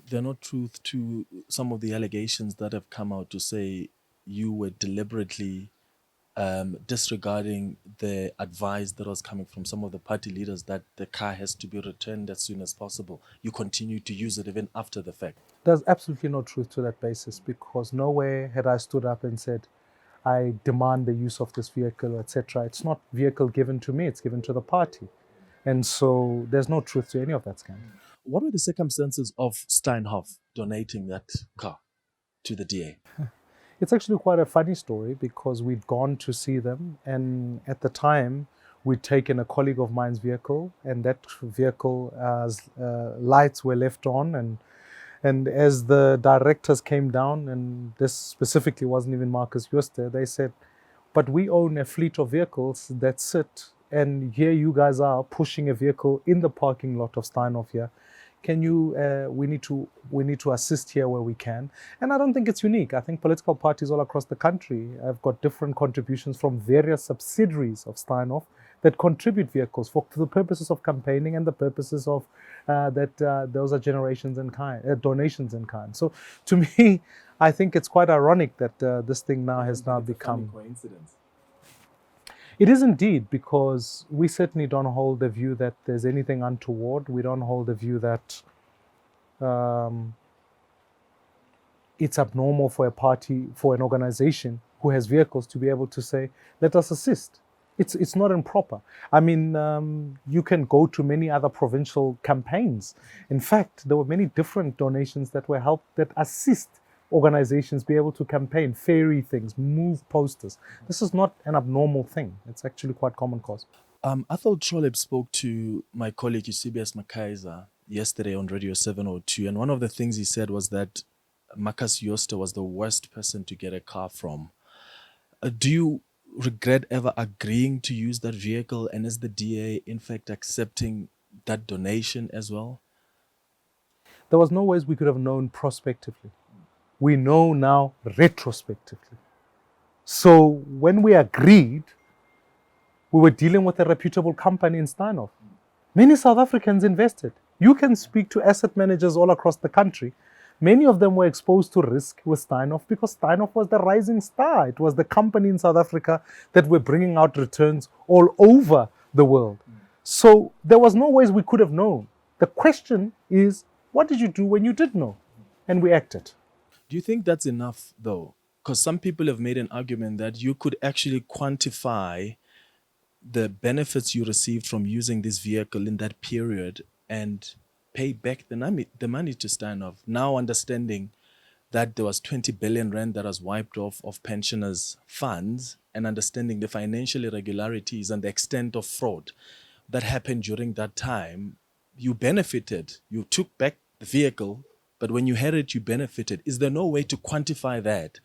There's no truth to some of the allegations that have come out to say you were deliberately disregarding the advice that was coming from some of the party leaders that the car has to be returned as soon as possible. You continue to use it even after the fact. There's absolutely no truth to that basis, because nowhere had I stood up and said, I demand the use of this vehicle, etc. It's not vehicle given to me, it's given to the party. And so there's no truth to any of that scandal. What were the circumstances of Steinhoff donating that car to the DA? It's actually quite a funny story, because we'd gone to see them, and at the time we'd taken a colleague of mine's vehicle, and that vehicle's lights were left on, and as the directors came down, and this specifically wasn't even Marcus Jooste, they said, but we own a fleet of vehicles that sit, and here you guys are pushing a vehicle in the parking lot of Steinhoff here. Can you, we need to assist here where we can. And I don't think it's unique. I think political parties all across the country have got different contributions from various subsidiaries of Steinhoff that contribute vehicles for the purposes of campaigning and the purposes of those are donations in kind. So to me, I think it's quite ironic that this thing now has now become. Coincidence. It is indeed, because we certainly don't hold the view that there's anything untoward. We don't hold the view that it's abnormal for a party, for an organization who has vehicles to be able to say, let us assist. It's not improper. I mean, you can go to many other provincial campaigns. In fact, there were many different donations that were helped, that assist organizations be able to campaign, ferry things, move posters. This is not an abnormal thing. It's actually quite common cause. Athol Troleb spoke to my colleague Eusebius Makaiza yesterday on Radio 702, and one of the things he said was that Marcus Jooste was the worst person to get a car from. Do you regret ever agreeing to use that vehicle, and is the DA in fact accepting that donation as well? There was no ways we could have known prospectively. We know now retrospectively. So when we agreed, we were dealing with a reputable company in Steinhoff. Many South Africans invested. You can speak to asset managers all across the country. Many of them were exposed to risk with Steinhoff because Steinhoff was the rising star. It was the company in South Africa that were bringing out returns all over the world. So there was no ways we could have known. The question is, what did you do when you did know? And we acted. Do you think that's enough, though? Because some people have made an argument that you could actually quantify the benefits you received from using this vehicle in that period and pay back the money to Steinhoff. Now understanding that there was 20 billion rand that was wiped off of pensioners' funds, and understanding the financial irregularities and the extent of fraud that happened during that time, you benefited. You took back the vehicle, but when you had it, you benefited. Is there no way to quantify that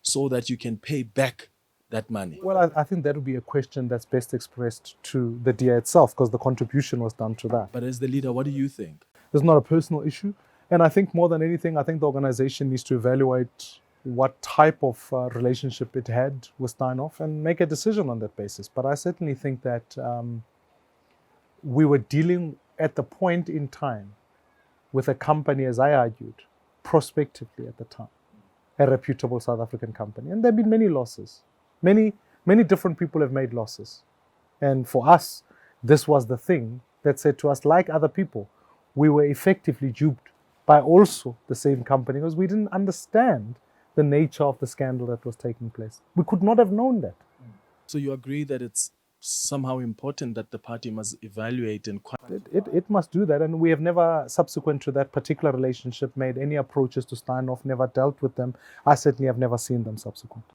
so that you can pay back that money? Well, I think that would be a question that's best expressed to the DA itself, because the contribution was done to that. But as the leader, what do you think? It's not a personal issue. And I think more than anything, I think the organization needs to evaluate what type of relationship it had with Steinhoff and make a decision on that basis. But I certainly think that we were dealing at the point in time with a company, as I argued, prospectively at the time, a reputable South African company. And there have been many losses. Many different people have made losses. And for us, this was the thing that said to us, like other people, we were effectively duped by also the same company because we didn't understand the nature of the scandal that was taking place. We could not have known that. So you agree that it's somehow important that the party must evaluate and it must do that, and we have never, subsequent to that particular relationship, made any approaches to Steinhoff, never dealt with them. I certainly have never seen them subsequent.